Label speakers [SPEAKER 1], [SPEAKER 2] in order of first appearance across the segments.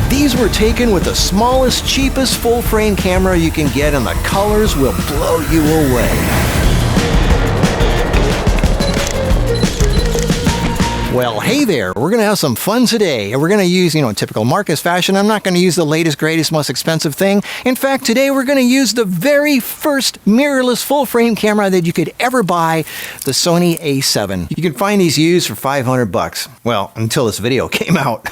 [SPEAKER 1] These were taken with the smallest, cheapest full-frame camera you can get, and the colors will blow you away. Well, hey there, we're going to have some fun today. We're going to use, in typical Marcus fashion, I'm not going to use the latest, greatest, most expensive thing. In fact, today we're going to use the very first mirrorless full-frame camera that you could ever buy, the Sony A7. You can find these used for $500. Well, until this video came out.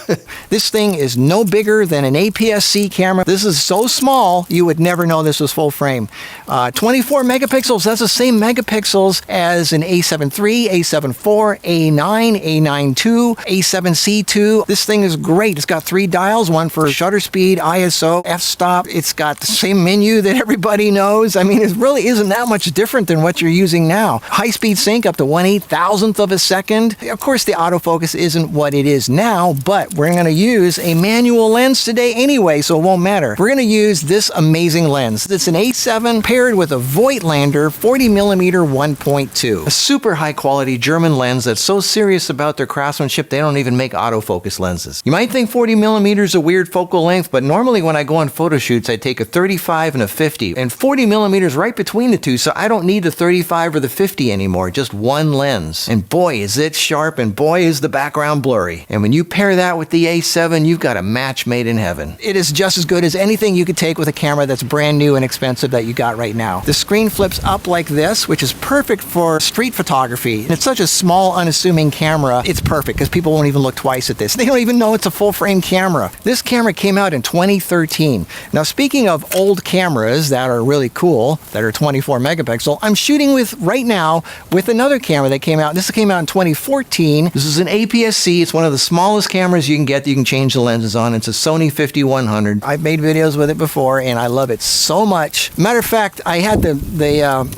[SPEAKER 1] This thing is no bigger than an APS-C camera. This is so small, you would never know this was full frame. 24 megapixels, that's the same megapixels as an A7 III, A7 IV, A9, A9 II, A7C2. This thing is great. It's got 3 dials, one for shutter speed, ISO, f-stop. It's got the same menu that everybody knows. I mean, it really isn't that much different than what you're using now. High-speed sync up to 1/8,000th of a second. Of course, the autofocus isn't what it is now, but we're going to use a manual lens today anyway, so it won't matter. We're going to use this amazing lens. It's an A7 paired with a Voigtlander 40mm 1.2. A super high-quality German lens that's so serious about their craftsmanship, they don't even make autofocus lenses. You might think 40mm is a weird focal length, but normally when I go on photo shoots, I take a 35 and a 50, and 40mm is right between the two, so I don't need the 35 or the 50 anymore, just one lens. And boy, is it sharp, and boy, is the background blurry. And when you pair that with the A7, you've got a match made in heaven. It is just as good as anything you could take with a camera that's brand new and expensive that you got right now. The screen flips up like this, which is perfect for street photography. And it's such a small, unassuming camera. It's perfect because people won't even look twice at this. They don't even know it's a full-frame camera. This camera came out in 2013. Now, speaking of old cameras that are really cool, that are 24 megapixel, I'm shooting with right now with another camera that came out. This came out in 2014. This is an APS-C. It's one of the smallest cameras you can get that you can change the lenses on. It's a Sony 5100. I've made videos with it before, and I love it so much. Matter of fact, I had the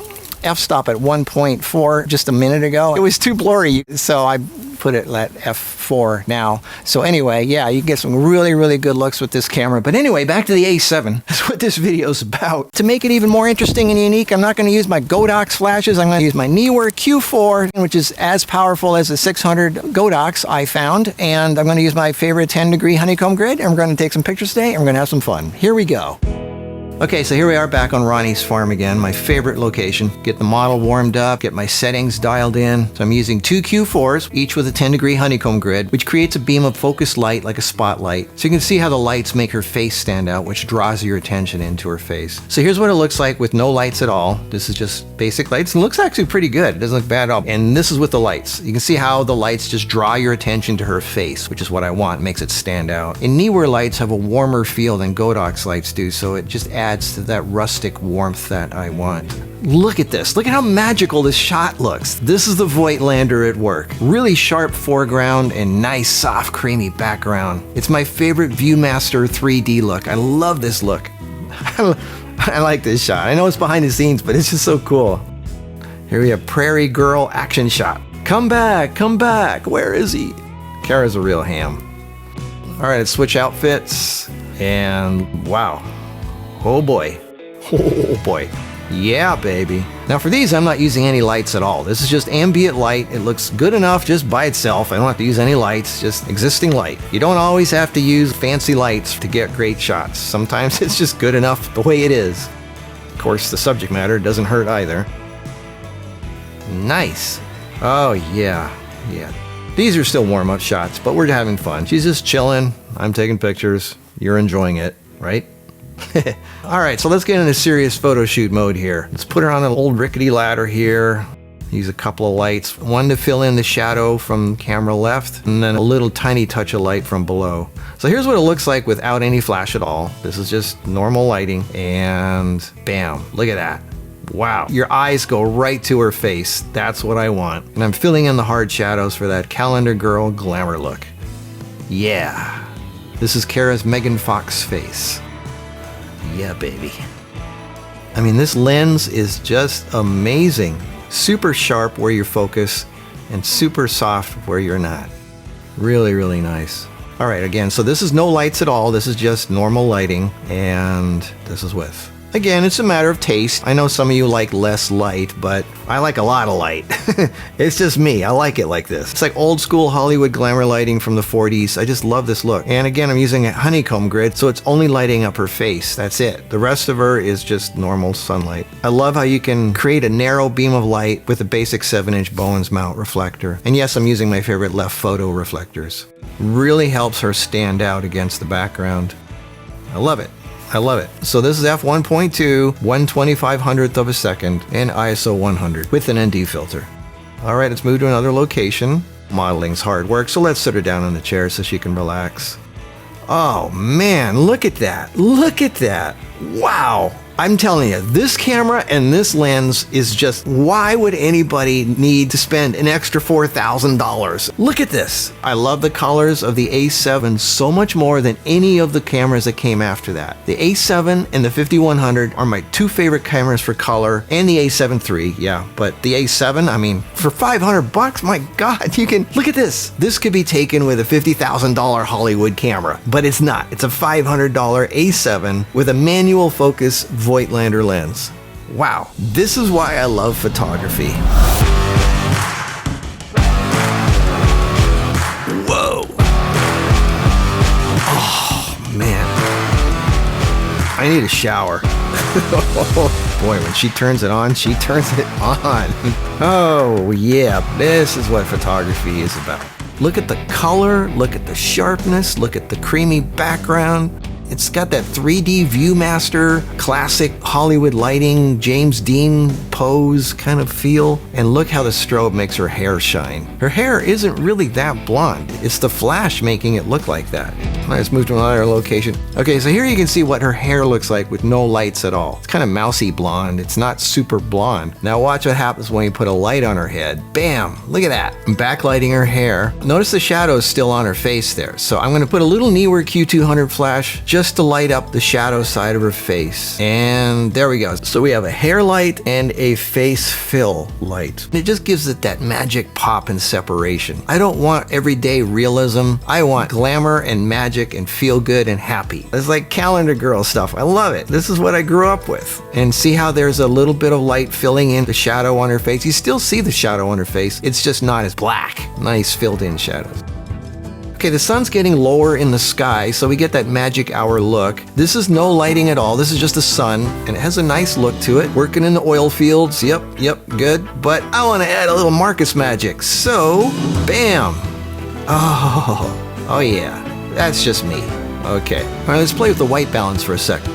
[SPEAKER 1] f-stop at 1.4 just a minute ago. It was too blurry, so I put it at f4 now. So anyway, yeah, you can get some really, really good looks with this camera. But anyway, back to the A7. That's what this video is about. To make it even more interesting and unique, I'm not going to use my Godox flashes. I'm going to use my Neewer Q4, which is as powerful as the 600 Godox I found. And I'm going to use my favorite 10-degree honeycomb grid. And we're going to take some pictures today, and we're going to have some fun. Here we go. Okay, so here we are back on Ronnie's farm again, my favorite location. Get the model warmed up, get my settings dialed in. So I'm using 2 Q4s, each with a 10-degree honeycomb grid, which creates a beam of focused light like a spotlight. So you can see how the lights make her face stand out, which draws your attention into her face. So here's what it looks like with no lights at all. This is just basic lights. It looks actually pretty good. It doesn't look bad at all. And this is with the lights. You can see how the lights just draw your attention to her face, which is what I want. It makes it stand out. And Neewer lights have a warmer feel than Godox lights do, so it just adds to that rustic warmth that I want. Look at this. Look at how magical this shot looks. This is the Voigtlander at work. Really sharp foreground and nice, soft, creamy background. It's my favorite Viewmaster 3D look. I love this look. I like this shot. I know it's behind the scenes, but it's just so cool. Here we have Prairie Girl action shot. Come back, come back. Where is he? Cara's a real ham. All right, let's switch outfits. And wow. Oh boy. Oh boy. Yeah, baby. Now for these, I'm not using any lights at all. This is just ambient light. It looks good enough just by itself. I don't have to use any lights, just existing light. You don't always have to use fancy lights to get great shots. Sometimes it's just good enough the way it is. Of course, the subject matter doesn't hurt either. Nice. Oh yeah, yeah. These are still warm-up shots, but we're having fun. She's just chilling. I'm taking pictures. You're enjoying it, right? Alright, so let's get into serious photo shoot mode here. Let's put her on an old rickety ladder here. Use a couple of lights. One to fill in the shadow from camera left, and then a little tiny touch of light from below. So here's what it looks like without any flash at all. This is just normal lighting, and bam, look at that. Wow, your eyes go right to her face. That's what I want. And I'm filling in the hard shadows for that calendar girl glamour look. Yeah, this is Cara's Megan Fox face. Yeah, baby. I mean, this lens is just amazing. Super sharp where you focus and super soft where you're not. Really, really nice. All right, again, so this is no lights at all. This is just normal lighting, and this is with Again, it's a matter of taste. I know some of you like less light, but I like a lot of light. It's just me. I like it like this. It's like old school Hollywood glamour lighting from the 40s. I just love this look. And again, I'm using a honeycomb grid, so it's only lighting up her face. That's it. The rest of her is just normal sunlight. I love how you can create a narrow beam of light with a basic 7-inch Bowens mount reflector. And yes, I'm using my favorite left photo reflectors. Really helps her stand out against the background. I love it. I love it. So this is f1.2, 1/2500th of a second, and ISO 100 with an ND filter. All right, let's move to another location. Modeling's hard work, so let's sit her down on the chair so she can relax. Oh man, look at that. Look at that. Wow. I'm telling you, this camera and this lens is just, why would anybody need to spend an extra $4,000? Look at this. I love the colors of the A7 so much more than any of the cameras that came after that. The A7 and the 5100 are my two favorite cameras for color, and the A7 III, yeah. But the A7, I mean, for $500, my God, you can, look at this. This could be taken with a $50,000 Hollywood camera, but it's not. It's a $500 A7 with a manual focus Voigtlander lens. Wow, this is why I love photography. Whoa. Oh, man. I need a shower. Boy, when she turns it on, she turns it on. Oh, yeah, this is what photography is about. Look at the color, look at the sharpness, look at the creamy background. It's got that 3D Viewmaster, classic Hollywood lighting, James Dean pose kind of feel. And look how the strobe makes her hair shine. Her hair isn't really that blonde. It's the flash making it look like that. All right, let's move to another location. Okay, so here you can see what her hair looks like with no lights at all. It's kind of mousy blonde. It's not super blonde. Now watch what happens when you put a light on her head. Bam, look at that. I'm backlighting her hair. Notice the shadow is still on her face there. So I'm gonna put a little Neewer Q200 flash just to light up the shadow side of her face. And there we go. So we have a hair light and a face fill light. It just gives it that magic pop and separation. I don't want everyday realism. I want glamour and magic and feel good and happy. It's like calendar girl stuff. I love it. This is what I grew up with. And see how there's a little bit of light filling in the shadow on her face. You still see the shadow on her face. It's just not as black. Nice filled in shadows. Okay, the sun's getting lower in the sky, so we get that magic hour look. This is no lighting at all. This is just the sun, and it has a nice look to it. Working in the oil fields. Yep, good. But I want to add a little Marcus magic. So, bam. Oh yeah. That's just me. Okay. All right, let's play with the white balance for a second.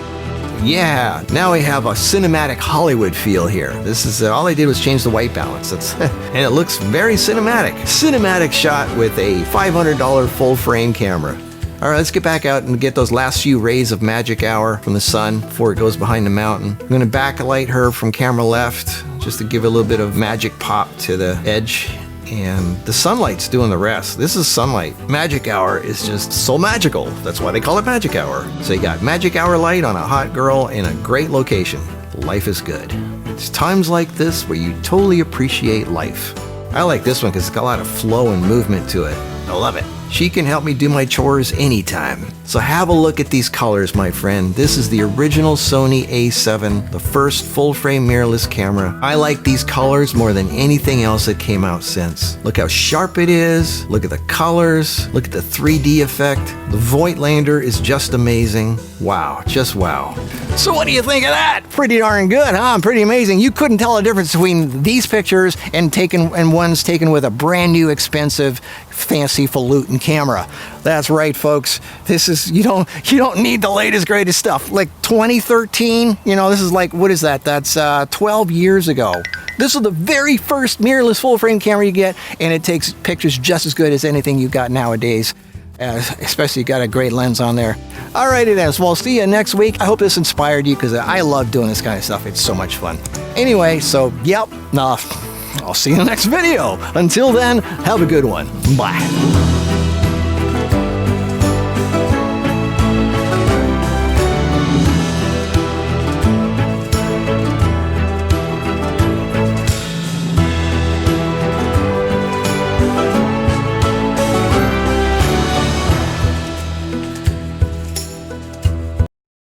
[SPEAKER 1] Yeah, now we have a cinematic Hollywood feel here. This is all I did was change the white balance. And it looks very cinematic. Cinematic shot with a $500 full frame camera. All right, let's get back out and get those last few rays of magic hour from the sun before it goes behind the mountain. I'm gonna backlight her from camera left just to give a little bit of magic pop to the edge. And the sunlight's doing the rest. This is sunlight. Magic hour is just so magical. That's why they call it magic hour. So you got magic hour light on a hot girl in a great location. Life is good. It's times like this where you totally appreciate life. I like this one because it's got a lot of flow and movement to it. I love it. She can help me do my chores anytime. So have a look at these colors, my friend. This is the original Sony A7, the first full-frame mirrorless camera. I like these colors more than anything else that came out since. Look how sharp it is. Look at the colors. Look at the 3D effect. The Voigtlander is just amazing. Wow, just wow. So what do you think of that? Pretty darn good, huh? Pretty amazing. You couldn't tell the difference between these pictures and ones taken with a brand new, expensive, fancy falutin camera. That's right, folks. This is, you don't need the latest, greatest stuff. Like 2013, this is like, what is that? That's 12 years ago. This is the very first mirrorless full frame camera you get, and it takes pictures just as good as anything you got nowadays. Especially got a great lens on there. Alrighty then, so I'll see you next week. I hope this inspired you because I love doing this kind of stuff. It's so much fun. Anyway, so yep, I'll see you in the next video. Until then, have a good one. Bye.